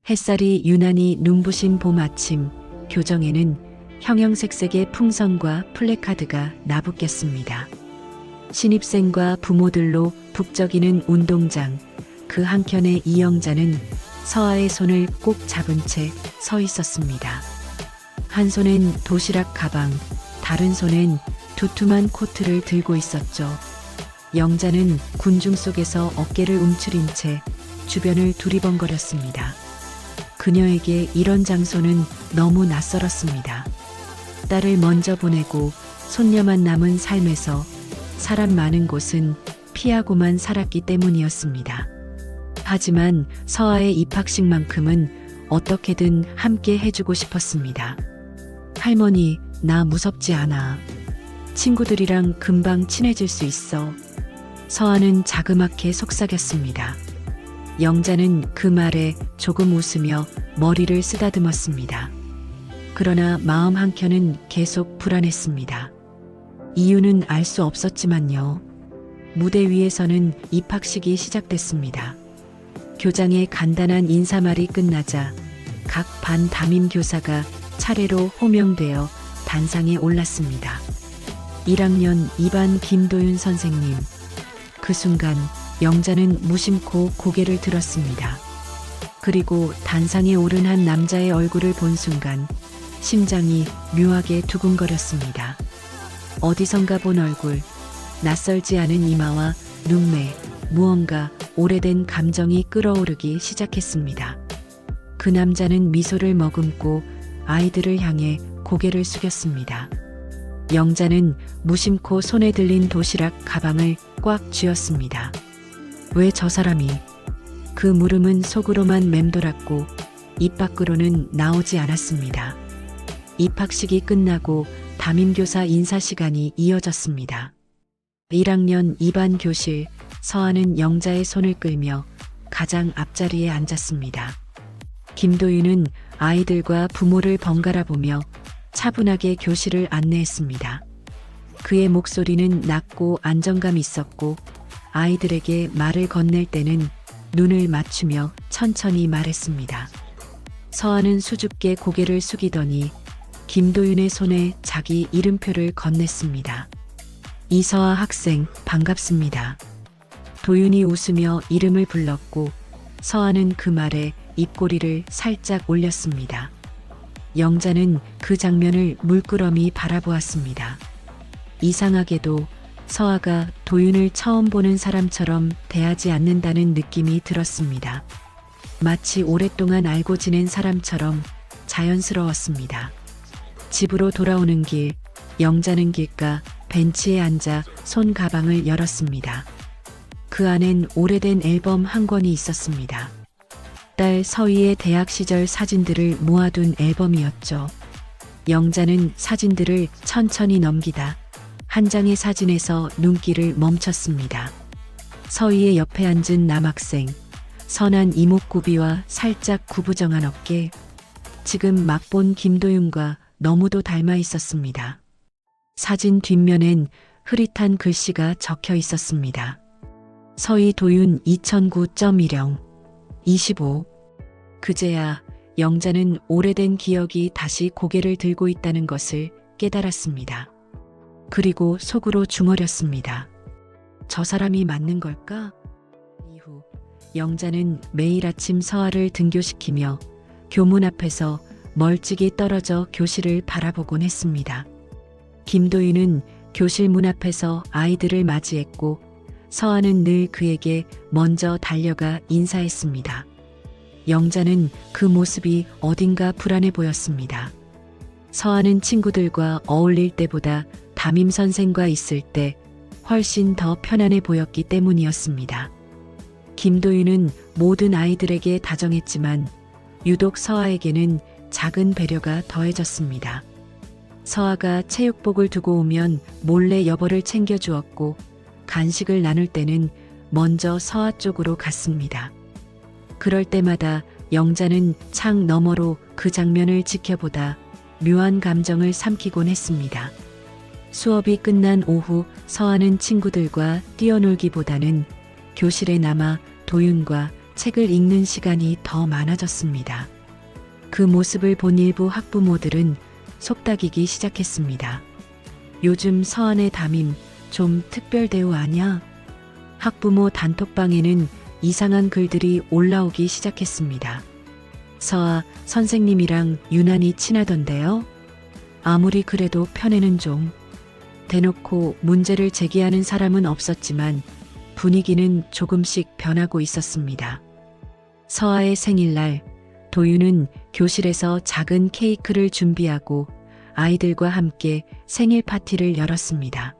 햇살이 유난히 눈부신 봄 아침, 교정에는 형형색색의 풍선과 플래카드가 나부꼈습니다. 신입생과 부모들로 북적이는 운동장, 그 한켠에 이영자는 서아의 손을 꼭 잡은 채 서 있었습니다. 한 손엔 도시락 가방, 다른 손엔 두툼한 코트를 들고 있었죠. 영자는 군중 속에서 어깨를 움츠린 채 주변을 두리번거렸습니다. 그녀에게 이런 장소는 너무 낯설었습니다. 딸을 먼저 보내고 손녀만 남은 삶에서 사람 많은 곳은 피하고만 살았기 때문이었습니다. 하지만 서아의 입학식만큼은 어떻게든 함께 해주고 싶었습니다. 할머니, 나 무섭지 않아. 친구들이랑 금방 친해질 수 있어. 서아는 자그맣게 속삭였습니다. 영자는 그 말에 조금 웃으며 머리를 쓰다듬었습니다. 그러나 마음 한켠은 계속 불안했습니다. 이유는 알 수 없었지만요. 무대 위에서는 입학식이 시작됐습니다. 교장의 간단한 인사말이 끝나자 각 반 담임 교사가 차례로 호명되어 단상에 올랐습니다. 1학년 2반 김도윤 선생님. 그 순간 영자는 무심코 고개를 들었습니다. 그리고 단상에 오른 한 남자의 얼굴을 본 순간 심장이 묘하게 두근거렸습니다. 어디선가 본 얼굴, 낯설지 않은 이마와 눈매, 무언가 오래된 감정이 끓어오르기 시작했습니다. 그 남자는 미소를 머금고 아이들을 향해 고개를 숙였습니다. 영자는 무심코 손에 들린 도시락 가방을 꽉 쥐었습니다. 왜 저 사람이? 그 물음은 속으로만 맴돌았고 입 밖으로는 나오지 않았습니다. 입학식이 끝나고 담임교사 인사 시간이 이어졌습니다. 1학년 2반 교실, 서아는 영자의 손을 끌며 가장 앞자리에 앉았습니다. 김도윤은 아이들과 부모를 번갈아 보며 차분하게 교실을 안내했습니다. 그의 목소리는 낮고 안정감 있었고 아이들에게 말을 건넬 때는 눈을 맞추며 천천히 말했습니다. 서아는 수줍게 고개를 숙이더니 김도윤의 손에 자기 이름표를 건넸습니다. 이서아 학생, 반갑습니다. 도윤이 웃으며 이름을 불렀고 서아는 그 말에 입꼬리를 살짝 올렸습니다. 영자는 그 장면을 물끄러미 바라보았습니다. 이상하게도 서아가 도윤을 처음 보는 사람처럼 대하지 않는다는 느낌이 들었습니다. 마치 오랫동안 알고 지낸 사람처럼 자연스러웠습니다. 집으로 돌아오는 길, 영자는 길가 벤치에 앉아 손 가방을 열었습니다. 그 안엔 오래된 앨범 한 권이 있었습니다. 딸 서희의 대학 시절 사진들을 모아둔 앨범이었죠. 영자는 사진들을 천천히 넘기다 한 장의 사진에서 눈길을 멈췄습니다. 서희의 옆에 앉은 남학생, 선한 이목구비와 살짝 구부정한 어깨, 지금 막 본 김도윤과 너무도 닮아 있었습니다. 사진 뒷면엔 흐릿한 글씨가 적혀 있었습니다. 서희 도윤 2009.10 25. 그제야 영자는 오래된 기억이 다시 고개를 들고 있다는 것을 깨달았습니다. 그리고 속으로 중얼였습니다. 저 사람이 맞는 걸까? 이후 영자는 매일 아침 서아를 등교시키며 교문 앞에서 멀찍이 떨어져 교실을 바라보곤 했습니다. 김도윤은 교실 문 앞에서 아이들을 맞이했고 서아는 늘 그에게 먼저 달려가 인사했습니다. 영자는 그 모습이 어딘가 불안해 보였습니다. 서아는 친구들과 어울릴 때보다 담임 선생과 있을 때 훨씬 더 편안해 보였기 때문이었습니다. 김도윤은 모든 아이들에게 다정했지만 유독 서아에게는 작은 배려가 더해졌습니다. 서아가 체육복을 두고 오면 몰래 여벌을 챙겨주었고 간식을 나눌 때는 먼저 서아 쪽으로 갔습니다. 그럴 때마다 영자는 창 너머로 그 장면을 지켜보다 묘한 감정을 삼키곤 했습니다. 수업이 끝난 오후 서아는 친구들과 뛰어놀기보다는 교실에 남아 도윤과 책을 읽는 시간이 더 많아졌습니다. 그 모습을 본 일부 학부모들은 속닥이기 시작했습니다. 요즘 서한의 담임 좀 특별 대우 아냐? 학부모 단톡방에는 이상한 글들이 올라오기 시작했습니다. 서아 선생님이랑 유난히 친하던데요? 아무리 그래도 편애는 좀. 대놓고 문제를 제기하는 사람은 없었지만 분위기는 조금씩 변하고 있었습니다. 서아의 생일날 도윤은 교실에서 작은 케이크를 준비하고 아이들과 함께 생일 파티를 열었습니다.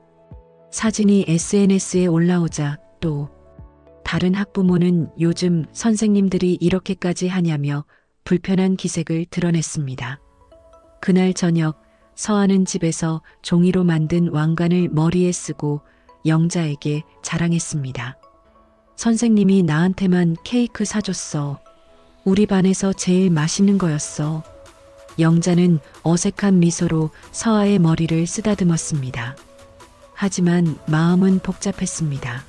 사진이 SNS에 올라오자 또 다른 학부모는 요즘 선생님들이 이렇게까지 하냐며 불편한 기색을 드러냈습니다. 그날 저녁 서아는 집에서 종이로 만든 왕관을 머리에 쓰고 영자에게 자랑했습니다. 선생님이 나한테만 케이크 사줬어. 우리 반에서 제일 맛있는 거였어. 영자는 어색한 미소로 서아의 머리를 쓰다듬었습니다. 하지만 마음은 복잡했습니다.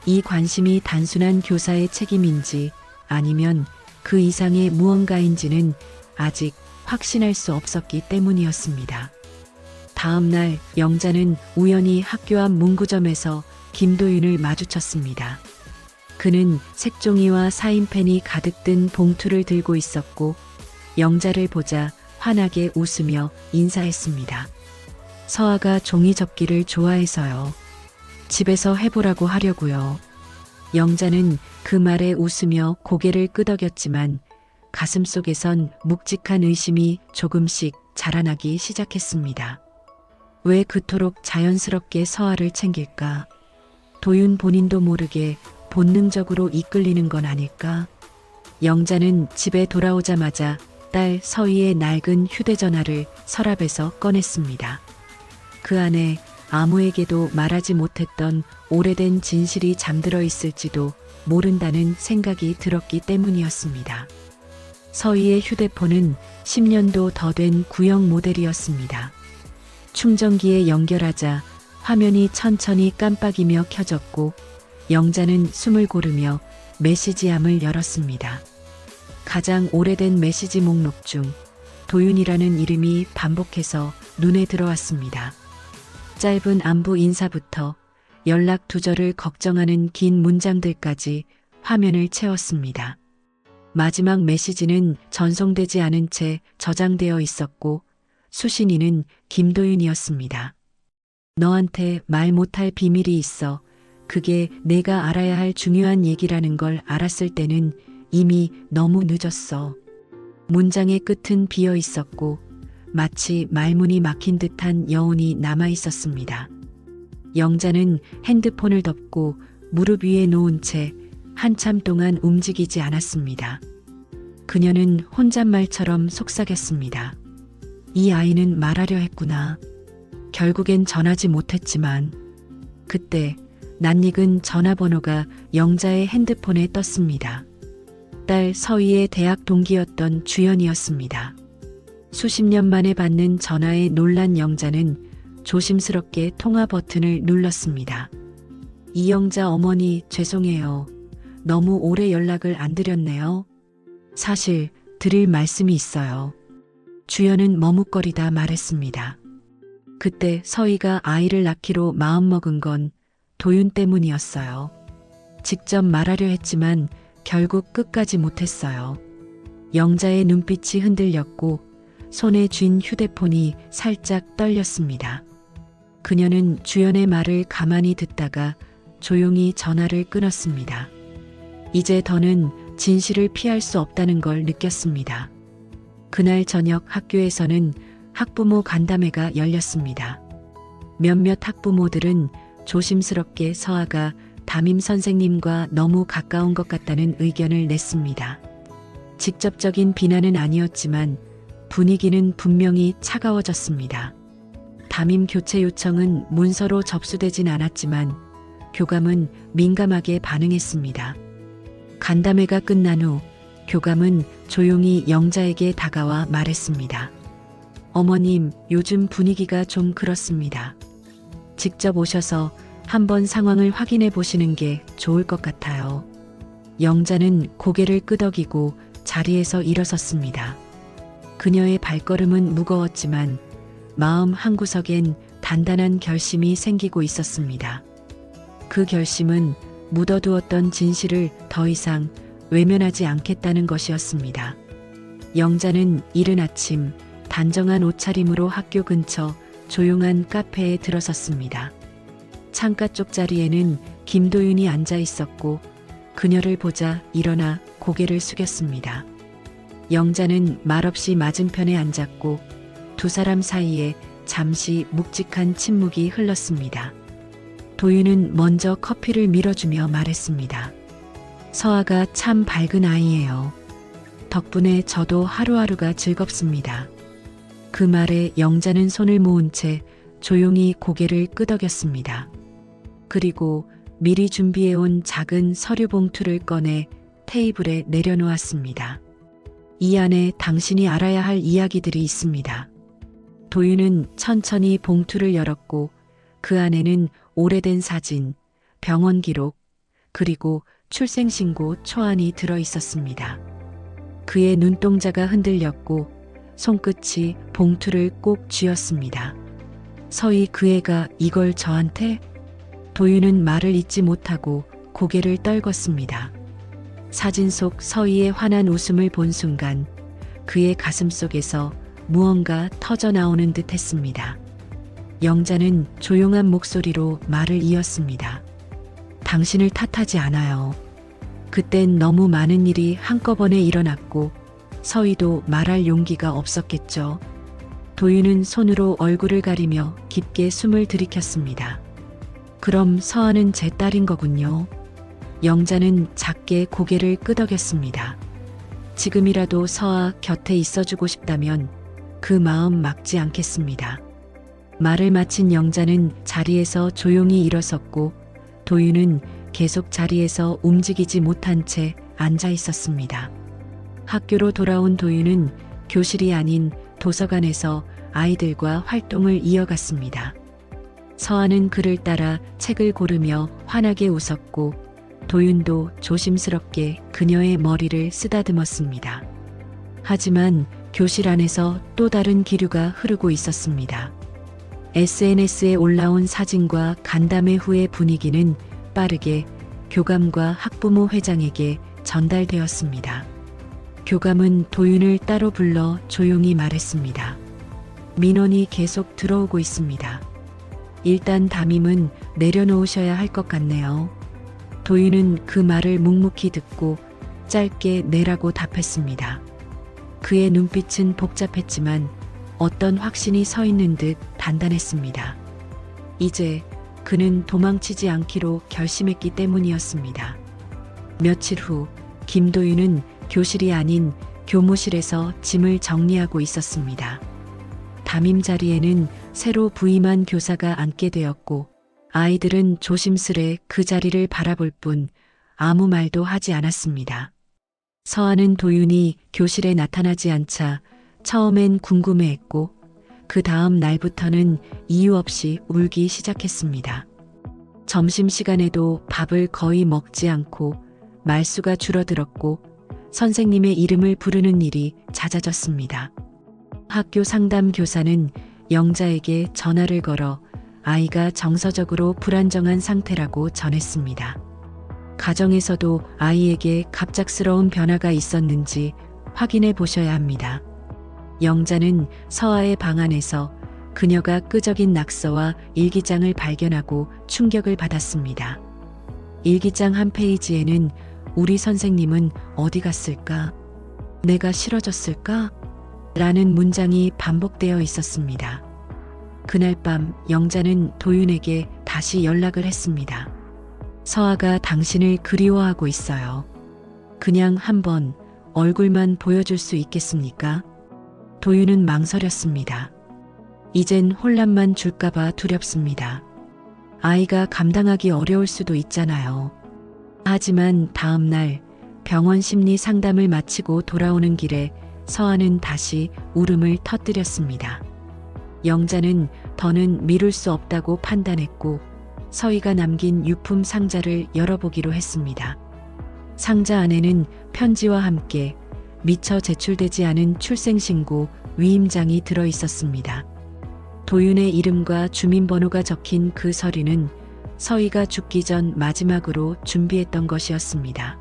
이 관심이 단순한 교사의 책임인지 아니면 그 이상의 무언가인지는 아직 확신할 수 없었기 때문이었습니다. 다음 날 영자는 우연히 학교 앞 문구점에서 김도윤을 마주쳤습니다. 그는 색종이와 사인펜이 가득 든 봉투를 들고 있었고 영자를 보자 환하게 웃으며 인사했습니다. 서아가 종이 접기를 좋아해서요. 집에서 해보라고 하려고요. 영자는 그 말에 웃으며 고개를 끄덕였지만 가슴속에선 묵직한 의심이 조금씩 자라나기 시작했습니다. 왜 그토록 자연스럽게 서아를 챙길까? 도윤 본인도 모르게 본능적으로 이끌리는 건 아닐까? 영자는 집에 돌아오자마자 딸 서희의 낡은 휴대전화를 서랍에서 꺼냈습니다. 그 안에 아무에게도 말하지 못했던 오래된 진실이 잠들어 있을지도 모른다는 생각이 들었기 때문이었습니다. 서희의 휴대폰은 10년도 더 된 구형 모델이었습니다. 충전기에 연결하자 화면이 천천히 깜빡이며 켜졌고 영자는 숨을 고르며 메시지함을 열었습니다. 가장 오래된 메시지 목록 중 도윤이라는 이름이 반복해서 눈에 들어왔습니다. 짧은 안부 인사부터 연락 두절을 걱정하는 긴 문장들까지 화면을 채웠습니다. 마지막 메시지는 전송되지 않은 채 저장되어 있었고 수신인은 김도윤이었습니다. 너한테 말 못할 비밀이 있어. 그게 내가 알아야 할 중요한 얘기라는 걸 알았을 때는 이미 너무 늦었어. 문장의 끝은 비어 있었고 마치 말문이 막힌 듯한 여운이 남아 있었습니다. 영자는 핸드폰을 덮고 무릎 위에 놓은 채 한참 동안 움직이지 않았습니다. 그녀는 혼잣말처럼 속삭였습니다. 이 아이는 말하려 했구나. 결국엔 전하지 못했지만 그때 낯익은 전화번호가 영자의 핸드폰에 떴습니다. 딸 서희의 대학 동기였던 주연이었습니다. 수십 년 만에 받는 전화에 놀란 영자는 조심스럽게 통화 버튼을 눌렀습니다. 이영자 어머니 죄송해요. 너무 오래 연락을 안 드렸네요. 사실 드릴 말씀이 있어요. 주연은 머뭇거리다 말했습니다. 그때 서희가 아이를 낳기로 마음먹은 건 도윤 때문이었어요. 직접 말하려 했지만 결국 끝까지 못했어요. 영자의 눈빛이 흔들렸고 손에 쥔 휴대폰이 살짝 떨렸습니다. 그녀는 주연의 말을 가만히 듣다가 조용히 전화를 끊었습니다. 이제 더는 진실을 피할 수 없다는 걸 느꼈습니다. 그날 저녁 학교에서는 학부모 간담회가 열렸습니다. 몇몇 학부모들은 조심스럽게 서아가 담임 선생님과 너무 가까운 것 같다는 의견을 냈습니다. 직접적인 비난은 아니었지만 분위기는 분명히 차가워졌습니다. 담임 교체 요청은 문서로 접수되진 않았지만 교감은 민감하게 반응했습니다. 간담회가 끝난 후 교감은 조용히 영자에게 다가와 말했습니다. 어머님, 요즘 분위기가 좀 그렇습니다. 직접 오셔서 한번 상황을 확인해 보시는 게 좋을 것 같아요. 영자는 고개를 끄덕이고 자리에서 일어섰습니다. 그녀의 발걸음은 무거웠지만 마음 한구석엔 단단한 결심이 생기고 있었습니다. 그 결심은 묻어두었던 진실을 더 이상 외면하지 않겠다는 것이었습니다. 영자는 이른 아침 단정한 옷차림으로 학교 근처 조용한 카페에 들어섰습니다. 창가 쪽 자리에는 김도윤이 앉아 있었고 그녀를 보자 일어나 고개를 숙였습니다. 영자는 말없이 맞은편에 앉았고 두 사람 사이에 잠시 묵직한 침묵이 흘렀습니다. 도윤은 먼저 커피를 밀어주며 말했습니다. 서아가 참 밝은 아이예요. 덕분에 저도 하루하루가 즐겁습니다. 그 말에 영자는 손을 모은 채 조용히 고개를 끄덕였습니다. 그리고 미리 준비해온 작은 서류 봉투를 꺼내 테이블에 내려놓았습니다. 이 안에 당신이 알아야 할 이야기들이 있습니다. 도윤은 천천히 봉투를 열었고 그 안에는 오래된 사진, 병원 기록, 그리고 출생신고 초안이 들어 있었습니다. 그의 눈동자가 흔들렸고 손끝이 봉투를 꼭 쥐었습니다. 서희 그 애가 이걸 저한테? 도윤은 말을 잇지 못하고 고개를 떨궜습니다. 사진 속 서희의 환한 웃음을 본 순간 그의 가슴 속에서 무언가 터져 나오는 듯 했습니다. 영자는 조용한 목소리로 말을 이었습니다. 당신을 탓하지 않아요. 그땐 너무 많은 일이 한꺼번에 일어났고 서희도 말할 용기가 없었겠죠. 도윤은 손으로 얼굴을 가리며 깊게 숨을 들이켰습니다. 그럼 서아는 제 딸인 거군요. 영자는 작게 고개를 끄덕였습니다. 지금이라도 서아 곁에 있어주고 싶다면 그 마음 막지 않겠습니다. 말을 마친 영자는 자리에서 조용히 일어섰고 도윤은 계속 자리에서 움직이지 못한 채 앉아 있었습니다. 학교로 돌아온 도윤은 교실이 아닌 도서관에서 아이들과 활동을 이어갔습니다. 서아는 그를 따라 책을 고르며 환하게 웃었고 도윤도 조심스럽게 그녀의 머리를 쓰다듬었습니다. 하지만 교실 안에서 또 다른 기류가 흐르고 있었습니다. SNS에 올라온 사진과 간담회 후의 분위기는 빠르게 교감과 학부모 회장에게 전달되었습니다. 교감은 도윤을 따로 불러 조용히 말했습니다. 민원이 계속 들어오고 있습니다. 일단 담임은 내려놓으셔야 할 것 같네요. 도윤은 그 말을 묵묵히 듣고 짧게 내라고 답했습니다. 그의 눈빛은 복잡했지만 어떤 확신이 서 있는 듯 단단했습니다. 이제 그는 도망치지 않기로 결심했기 때문이었습니다. 며칠 후 김도윤은 교실이 아닌 교무실에서 짐을 정리하고 있었습니다. 담임 자리에는 새로 부임한 교사가 앉게 되었고 아이들은 조심스레 그 자리를 바라볼 뿐 아무 말도 하지 않았습니다. 서아는 도윤이 교실에 나타나지 않자 처음엔 궁금해했고 그 다음 날부터는 이유 없이 울기 시작했습니다. 점심시간에도 밥을 거의 먹지 않고 말수가 줄어들었고 선생님의 이름을 부르는 일이 잦아졌습니다. 학교 상담 교사는 영자에게 전화를 걸어 아이가 정서적으로 불안정한 상태라고 전했습니다. 가정에서도 아이에게 갑작스러운 변화가 있었는지 확인해 보셔야 합니다. 영자는 서아의 방 안에서 그녀가 끄적인 낙서와 일기장을 발견하고 충격을 받았습니다. 일기장 한 페이지에는 우리 선생님은 어디 갔을까? 내가 싫어졌을까? 라는 문장이 반복되어 있었습니다. 그날 밤 영자는 도윤에게 다시 연락을 했습니다. 서아가 당신을 그리워하고 있어요. 그냥 한번 얼굴만 보여줄 수 있겠습니까? 도윤은 망설였습니다. 이젠 혼란만 줄까봐 두렵습니다. 아이가 감당하기 어려울 수도 있잖아요. 하지만 다음 날 병원 심리 상담을 마치고 돌아오는 길에 서아는 다시 울음을 터뜨렸습니다. 영자는 더는 미룰 수 없다고 판단했고 서희가 남긴 유품 상자를 열어보기로 했습니다. 상자 안에는 편지와 함께 미처 제출되지 않은 출생신고 위임장이 들어 있었습니다. 도윤의 이름과 주민번호가 적힌 그 서류는 서희가 죽기 전 마지막으로 준비했던 것이었습니다.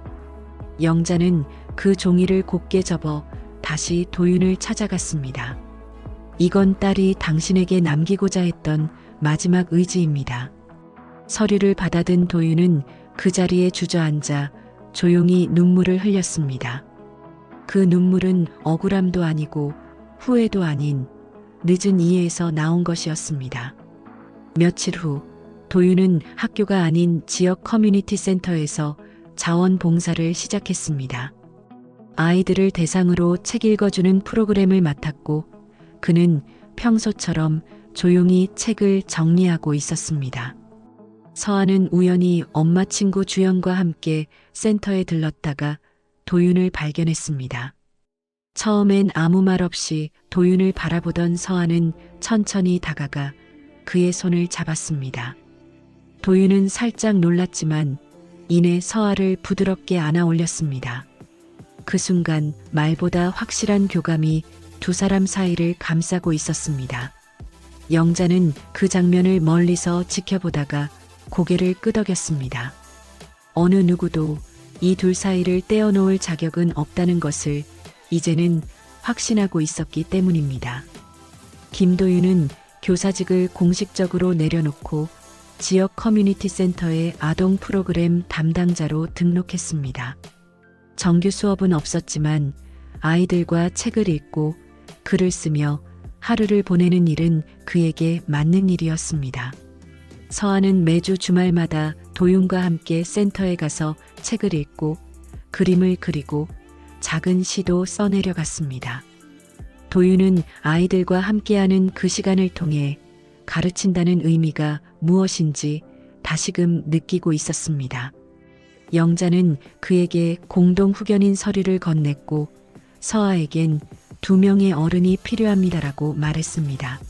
영자는 그 종이를 곱게 접어 다시 도윤을 찾아갔습니다. 이건 딸이 당신에게 남기고자 했던 마지막 의지입니다. 서류를 받아든 도윤은 그 자리에 주저앉아 조용히 눈물을 흘렸습니다. 그 눈물은 억울함도 아니고 후회도 아닌 늦은 이해에서 나온 것이었습니다. 며칠 후 도윤은 학교가 아닌 지역 커뮤니티 센터에서 자원봉사를 시작했습니다. 아이들을 대상으로 책 읽어주는 프로그램을 맡았고 그는 평소처럼 조용히 책을 정리하고 있었습니다. 서아는 우연히 엄마 친구 주연과 함께 센터에 들렀다가 도윤을 발견했습니다. 처음엔 아무 말 없이 도윤을 바라보던 서아는 천천히 다가가 그의 손을 잡았습니다. 도윤은 살짝 놀랐지만 이내 서아를 부드럽게 안아 올렸습니다. 그 순간 말보다 확실한 교감이 두 사람 사이를 감싸고 있었습니다. 영자는 그 장면을 멀리서 지켜보다가 고개를 끄덕였습니다. 어느 누구도 이 둘 사이를 떼어놓을 자격은 없다는 것을 이제는 확신하고 있었기 때문입니다. 김도윤은 교사직을 공식적으로 내려놓고 지역 커뮤니티 센터의 아동 프로그램 담당자로 등록했습니다. 정규 수업은 없었지만 아이들과 책을 읽고 글을 쓰며 하루를 보내는 일은 그에게 맞는 일이었습니다. 서아는 매주 주말마다 도윤과 함께 센터에 가서 책을 읽고 그림을 그리고 작은 시도 써내려갔습니다. 도윤은 아이들과 함께하는 그 시간을 통해 가르친다는 의미가 무엇인지 다시금 느끼고 있었습니다. 영자는 그에게 공동 후견인 서류를 건넸고 서아에겐 2명의 어른이 필요합니다라고 말했습니다.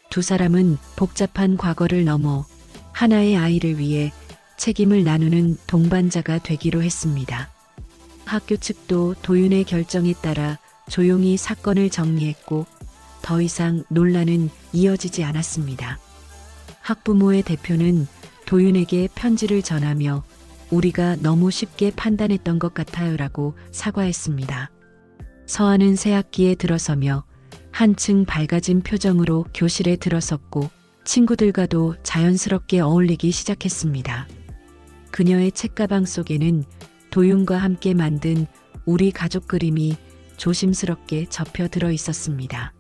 두 사람은 복잡한 과거를 넘어 하나의 아이를 위해 책임을 나누는 동반자가 되기로 했습니다. 학교 측도 도윤의 결정에 따라 조용히 사건을 정리했고 더 이상 논란은 이어지지 않았습니다. 학부모의 대표는 도윤에게 편지를 전하며 우리가 너무 쉽게 판단했던 것 같아요라고 사과했습니다. 서아는 새 학기에 들어서며 한층 밝아진 표정으로 교실에 들어섰고 친구들과도 자연스럽게 어울리기 시작했습니다. 그녀의 책가방 속에는 도윤과 함께 만든 우리 가족 그림이 조심스럽게 접혀 들어 있었습니다.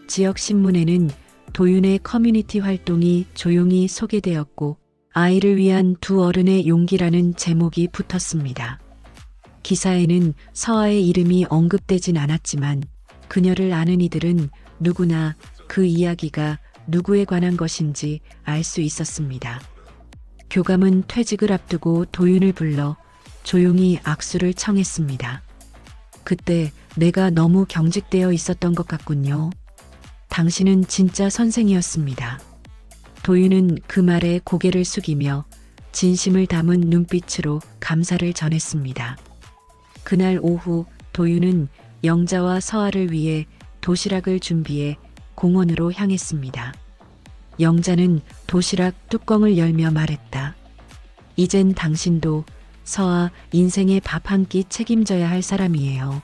지역 신문에는 도윤의 커뮤니티 활동이 조용히 소개되었고 아이를 위한 두 어른의 용기라는 제목이 붙었습니다. 기사에는 서아의 이름이 언급되진 않았지만 그녀를 아는 이들은 누구나 그 이야기가 누구에 관한 것인지 알 수 있었습니다. 교감은 퇴직을 앞두고 도윤을 불러 조용히 악수를 청했습니다. 그때 내가 너무 경직되어 있었던 것 같군요. 당신은 진짜 선생이었습니다. 도윤은 그 말에 고개를 숙이며 진심을 담은 눈빛으로 감사를 전했습니다. 그날 오후 도윤은 영자와 서아를 위해 도시락을 준비해 공원으로 향했습니다. 영자는 도시락 뚜껑을 열며 말했다. 이젠 당신도 서아 인생의 밥 한 끼 책임져야 할 사람이에요.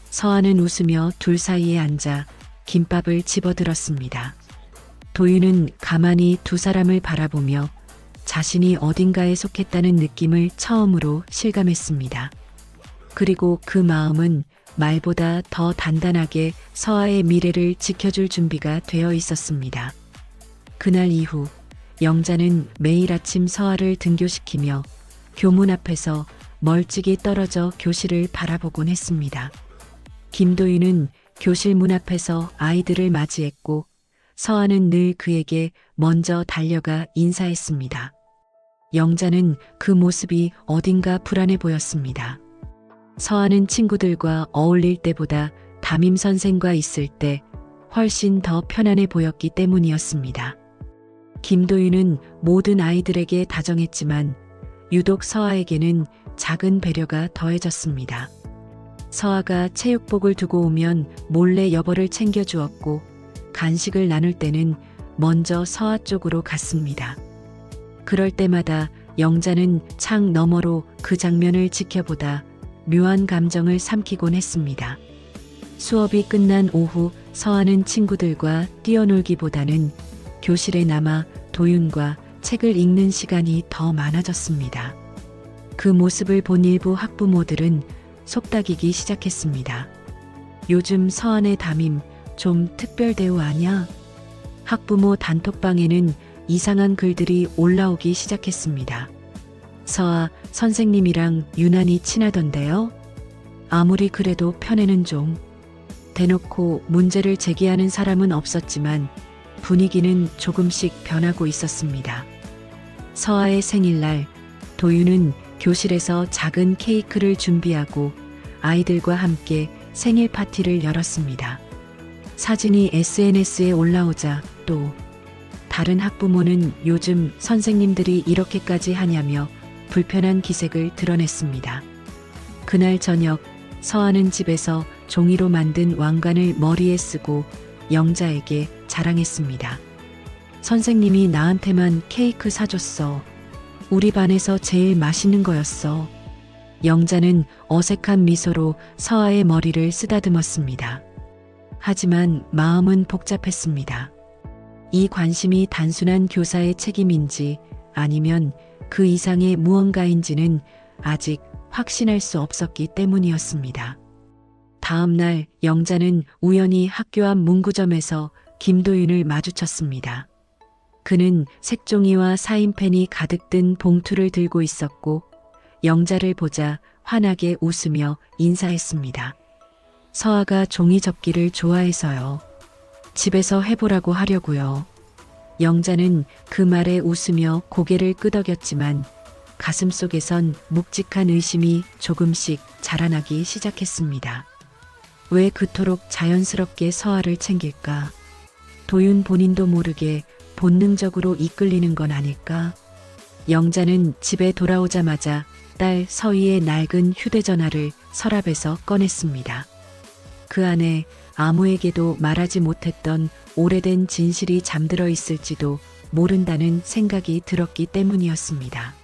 서아는 웃으며 둘 사이에 앉아 김밥을 집어들었습니다. 도윤은 가만히 두 사람을 바라보며 자신이 어딘가에 속했다는 느낌을 처음으로 실감했습니다. 그리고 그 마음은 말보다 더 단단하게 서아의 미래를 지켜줄 준비가 되어 있었습니다. 그날 이후 영자는 매일 아침 서아를 등교시키며 교문 앞에서 멀찍이 떨어져 교실을 바라보곤 했습니다. 김도윤은 교실 문 앞에서 아이들을 맞이했고 서아는 늘 그에게 먼저 달려가 인사했습니다. 영자는 그 모습이 어딘가 불안해 보였습니다. 서아는 친구들과 어울릴 때보다 담임 선생과 있을 때 훨씬 더 편안해 보였기 때문이었습니다. 김도윤은 모든 아이들에게 다정했지만 유독 서아에게는 작은 배려가 더해졌습니다. 서아가 체육복을 두고 오면 몰래 여벌을 챙겨주었고 간식을 나눌 때는 먼저 서아 쪽으로 갔습니다. 그럴 때마다 영자는 창 너머로 그 장면을 지켜보다 묘한 감정을 삼키곤 했습니다. 수업이 끝난 오후 서아는 친구들과 뛰어놀기보다는 교실에 남아 도윤과 책을 읽는 시간이 더 많아졌습니다. 그 모습을 본 일부 학부모들은 속닥이기 시작했습니다. 요즘 서안의 담임 좀 특별 대우 아냐? 학부모 단톡방에는 이상한 글들이 올라오기 시작했습니다. 서아 선생님이랑 유난히 친하던데요? 아무리 그래도 편애는 좀. 대놓고 문제를 제기하는 사람은 없었지만 분위기는 조금씩 변하고 있었습니다. 서아의 생일날 도윤은 교실에서 작은 케이크를 준비하고 아이들과 함께 생일 파티를 열었습니다. 사진이 SNS에 올라오자 또 다른 학부모는 요즘 선생님들이 이렇게까지 하냐며 불편한 기색을 드러냈습니다. 그날 저녁 서아는 집에서 종이로 만든 왕관을 머리에 쓰고 영자에게 자랑했습니다. 선생님이 나한테만 케이크 사줬어. 우리 반에서 제일 맛있는 거였어. 영자는 어색한 미소로 서아의 머리를 쓰다듬었습니다. 하지만 마음은 복잡했습니다. 이 관심이 단순한 교사의 책임인지 아니면 그 이상의 무언가인지는 아직 확신할 수 없었기 때문이었습니다. 다음 날 영자는 우연히 학교 앞 문구점에서 김도윤을 마주쳤습니다. 그는 색종이와 사인펜이 가득 든 봉투를 들고 있었고 영자를 보자 환하게 웃으며 인사했습니다. 서아가 종이 접기를 좋아해서요. 집에서 해보라고 하려고요. 영자는 그 말에 웃으며 고개를 끄덕였지만 가슴속에선 묵직한 의심이 조금씩 자라나기 시작했습니다. 왜 그토록 자연스럽게 서아를 챙길까? 도윤 본인도 모르게 본능적으로 이끌리는 건 아닐까? 영자는 집에 돌아오자마자 딸 서희의 낡은 휴대전화를 서랍에서 꺼냈습니다. 그 안에 아무에게도 말하지 못했던 오래된 진실이 잠들어 있을지도 모른다는 생각이 들었기 때문이었습니다.